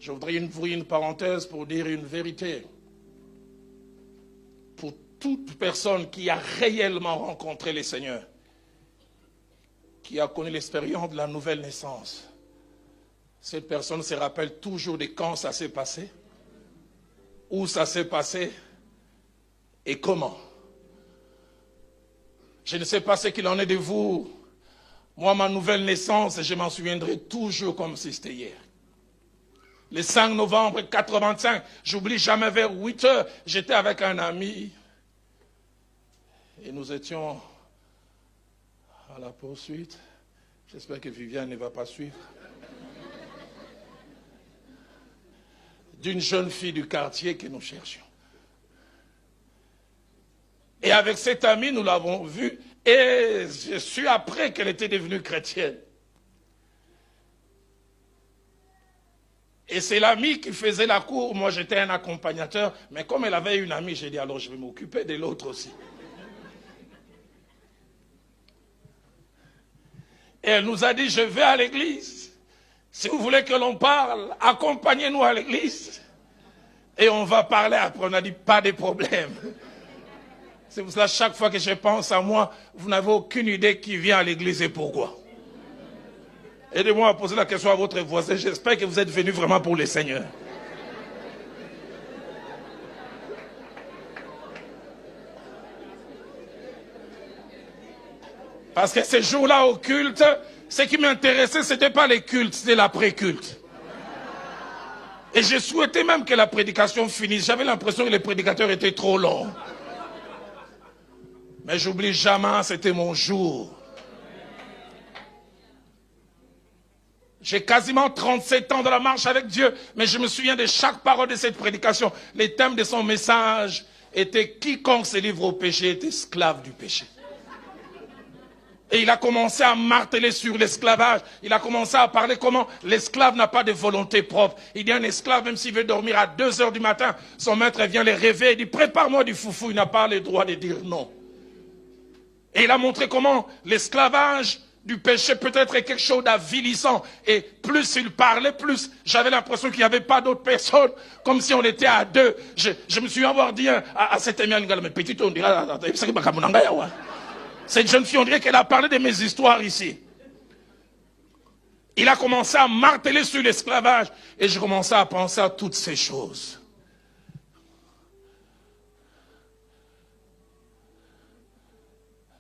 Je voudrais ouvrir une parenthèse pour dire une vérité. Pour toute personne qui a réellement rencontré le Seigneur, qui a connu l'expérience de la nouvelle naissance, cette personne se rappelle toujours de quand ça s'est passé, où ça s'est passé et comment. Je ne sais pas ce qu'il en est de vous. Moi, ma nouvelle naissance, je m'en souviendrai toujours comme si c'était hier. Le 5 novembre 85, j'oublie jamais, vers 8 heures, j'étais avec un ami et nous étions à la poursuite. J'espère que Viviane ne va pas suivre. D'une jeune fille du quartier que nous cherchions. Et avec cette amie, nous l'avons vue et je suis après qu'elle était devenue chrétienne. Et c'est l'amie qui faisait la cour, moi j'étais un accompagnateur, mais comme elle avait une amie, j'ai dit alors je vais m'occuper de l'autre aussi. Et elle nous a dit, je vais à l'église. Si vous voulez que l'on parle, accompagnez-nous à l'église. Et on va parler après. On a dit, pas de problème. C'est pour cela, chaque fois que je pense à moi, vous n'avez aucune idée qui vient à l'église et pourquoi. Aidez-moi à poser la question à votre voisin. J'espère que vous êtes venus vraiment pour le Seigneur. Parce que ces jours-là au culte, ce qui m'intéressait, ce n'était pas les cultes, c'était l'après-culte. Et je souhaitais même que la prédication finisse. J'avais l'impression que les prédicateurs étaient trop longs. Mais j'oublie jamais, c'était mon jour. J'ai quasiment 37 ans dans la marche avec Dieu, mais je me souviens de chaque parole de cette prédication. Les thèmes de son message étaient « Quiconque se livre au péché est esclave du péché ». Et il a commencé à marteler sur l'esclavage. Il a commencé à parler comment l'esclave n'a pas de volonté propre. Il dit un esclave, même s'il veut dormir à 2 heures du matin, son maître vient le réveiller. Il dit prépare-moi du foufou. Il n'a pas le droit de dire non. Et il a montré comment l'esclavage du péché peut être quelque chose d'avilissant. Et plus il parlait, plus j'avais l'impression qu'il n'y avait pas d'autres personnes, comme si on était à deux. Je me suis avoir dit à cet ami, mais petit, on dirait, cette jeune fille, on dirait qu'elle a parlé de mes histoires ici. Il a commencé à marteler sur l'esclavage. Et je commençais à penser à toutes ces choses.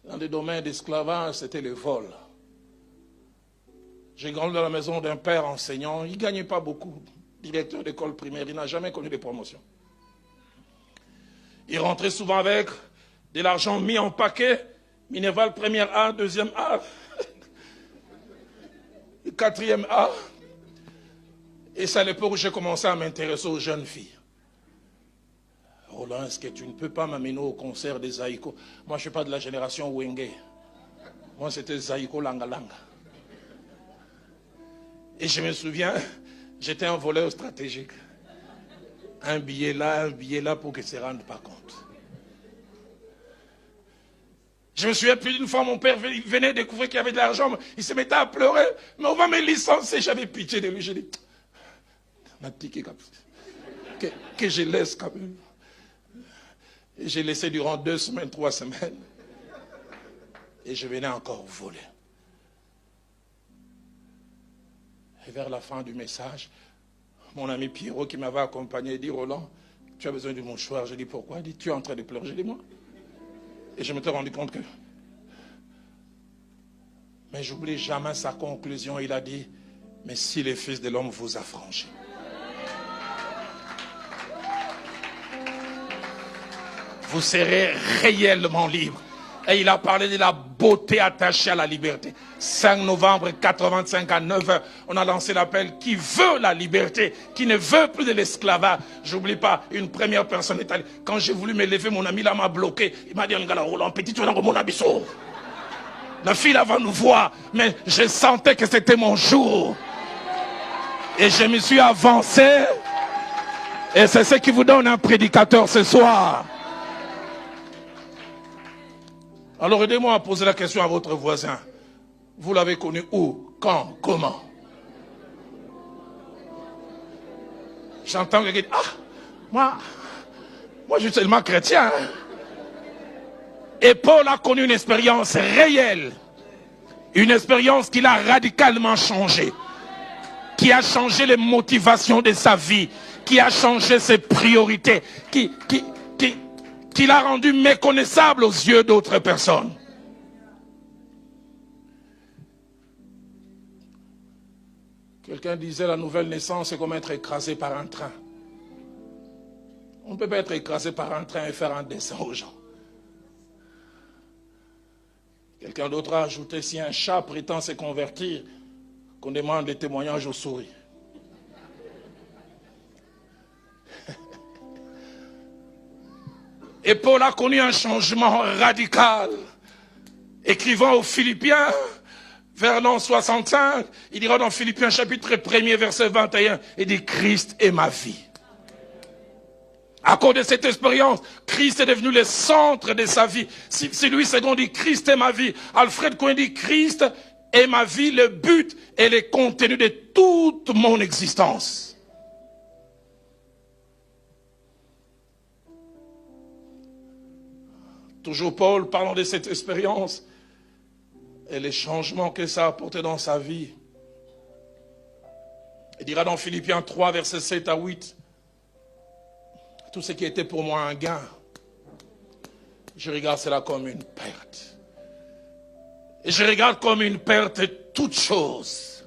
Dans le domaine d'esclavage, c'était le vol. J'ai grandi dans la maison d'un père enseignant. Il ne gagnait pas beaucoup. Directeur d'école primaire, il n'a jamais connu de promotion. Il rentrait souvent avec de l'argent mis en paquet. Minerval, première A, deuxième A, quatrième A. Et c'est à l'époque où j'ai commencé à m'intéresser aux jeunes filles. Roland, est-ce que tu ne peux pas m'amener au concert des Zaïko? Moi, je ne suis pas de la génération Wenge. Moi, c'était Zaïko Langa Langa. Et je me souviens, j'étais un voleur stratégique. Un billet là pour qu'ils ne se rendent pas compte. Je me souviens plus d'une fois, mon père venait découvrir qu'il y avait de l'argent, il se mettait à pleurer, mais on va me licencier, j'avais pitié de lui, je dis, que je laisse quand même. Et j'ai laissé durant 2 semaines, 3 semaines, et je venais encore voler. Et vers la fin du message, mon ami Pierrot qui m'avait accompagné dit, Roland, tu as besoin du mouchoir. Je dis, pourquoi? Il dit, tu es en train de pleurer. Je dis, moi. Et je me suis rendu compte que... Mais j'oublie jamais sa conclusion. Il a dit, mais si le Fils de l'homme vous a franchi. Vous serez réellement libre. Et il a parlé de la beauté attachée à la liberté. 5 novembre 85 à 9h, on a lancé l'appel qui veut la liberté, qui ne veut plus de l'esclavage. J'oublie pas, une première personne est allée. Quand j'ai voulu me lever, mon ami là m'a bloqué. Il m'a dit, Roland, petit, tu es dans mon abisso. La fille là va nous voir. Mais je sentais que c'était mon jour. Et je me suis avancé. Et c'est ce qui vous donne un prédicateur ce soir. Alors aidez-moi à poser la question à votre voisin. Vous l'avez connu où, quand, comment? J'entends quelqu'un dire, moi je suis tellement chrétien. Hein. Et Paul a connu une expérience réelle. Une expérience qui l'a radicalement changé. Qui a changé les motivations de sa vie. Qui a changé ses priorités. Qui l'a rendu méconnaissable aux yeux d'autres personnes. Quelqu'un disait la nouvelle naissance, c'est comme être écrasé par un train. On ne peut pas être écrasé par un train et faire un dessin aux gens. Quelqu'un d'autre a ajouté, si un chat prétend se convertir, qu'on demande des témoignages aux souris. Et Paul a connu un changement radical. Écrivant aux Philippiens, vers l'an 65, il dira dans Philippiens chapitre 1er, verset 21, il dit « Christ est ma vie ». À cause de cette expérience, Christ est devenu le centre de sa vie. Si Louis II dit « Christ est ma vie », Alfred Cohen dit « Christ est ma vie, le but et le contenu de toute mon existence ». Toujours Paul, parlant de cette expérience et les changements que ça a apporté dans sa vie. Il dira dans Philippiens 3, versets 7 à 8, « Tout ce qui était pour moi un gain, je regarde cela comme une perte. Et je regarde comme une perte toute chose. »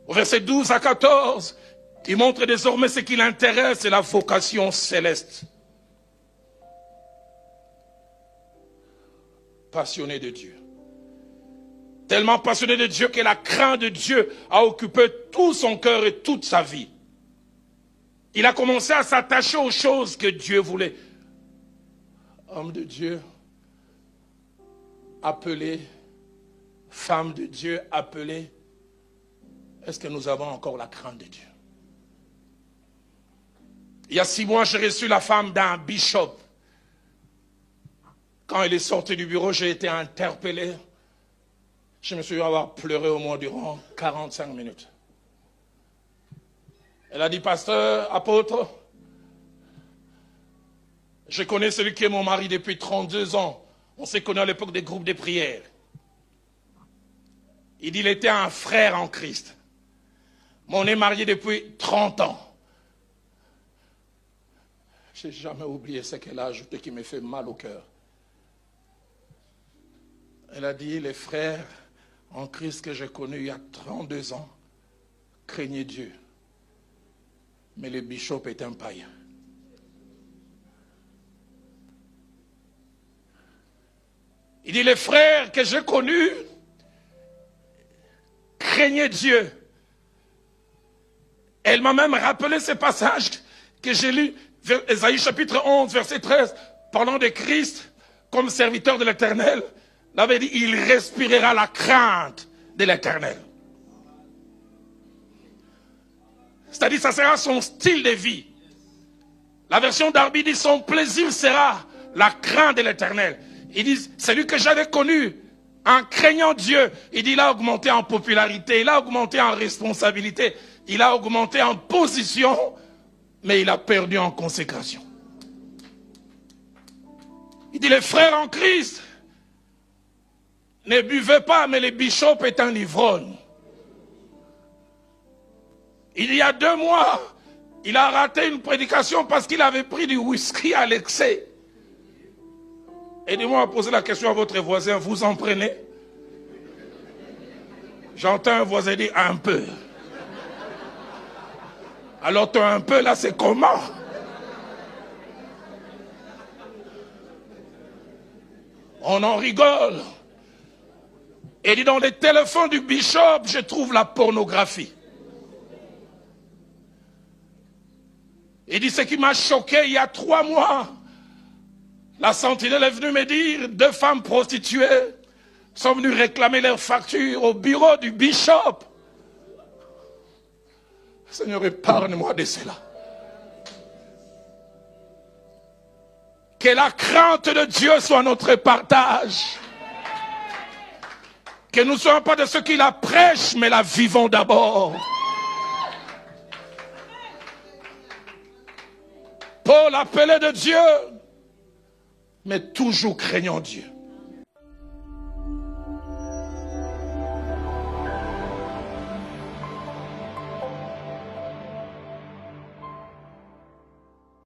Au verset 12 à 14, il montre désormais ce qui l'intéresse, c'est la vocation céleste. Passionné de Dieu. Tellement passionné de Dieu que la crainte de Dieu a occupé tout son cœur et toute sa vie. Il a commencé à s'attacher aux choses que Dieu voulait. Homme de Dieu, appelé, femme de Dieu, appelée. Est-ce que nous avons encore la crainte de Dieu? Il y a 6 mois, j'ai reçu la femme d'un bishop. Quand elle est sortie du bureau, j'ai été interpellé. Je me suis avoir pleuré au moins durant 45 minutes. Elle a dit, pasteur, apôtre, je connais celui qui est mon mari depuis 32 ans. On s'est connus à l'époque des groupes de prière. Il dit, il était un frère en Christ. Mais on est mariés depuis 30 ans. Je n'ai jamais oublié ce qu'elle a ajouté qui me fait mal au cœur. Elle a dit, les frères en Christ que j'ai connus il y a 32 ans craignaient Dieu. Mais le bishop est un païen. Il dit, les frères que j'ai connus craignaient Dieu. Elle m'a même rappelé ce passage que j'ai lu, Ésaïe chapitre 11, verset 13, parlant de Christ comme serviteur de l'Éternel. Il avait dit, il respirera la crainte de l'Éternel. C'est-à-dire, ça sera son style de vie. La version d'Arby dit, son plaisir sera la crainte de l'Éternel. Il dit, celui que j'avais connu, en craignant Dieu, il dit, il a augmenté en popularité, il a augmenté en responsabilité, il a augmenté en position, mais il a perdu en consécration. Il dit, les frères en Christ, ne buvez pas, mais le bishop est un ivrogne. Il y a 2 mois, il a raté une prédication parce qu'il avait pris du whisky à l'excès. Aidez-moi à poser la question à votre voisin, vous en prenez? J'entends un voisin dire un peu. Alors toi un peu là, c'est comment? On en rigole. Et dit, dans les téléphones du bishop, je trouve la pornographie. Il dit, ce qui m'a choqué il y a 3 mois, la sentinelle est venue me dire, 2 femmes prostituées sont venues réclamer leurs factures au bureau du bishop. Seigneur, épargne-moi de cela. Que la crainte de Dieu soit notre partage. Que nous ne soyons pas de ceux qui la prêchent, mais la vivons d'abord. l'appelé de Dieu, mais toujours craignant Dieu.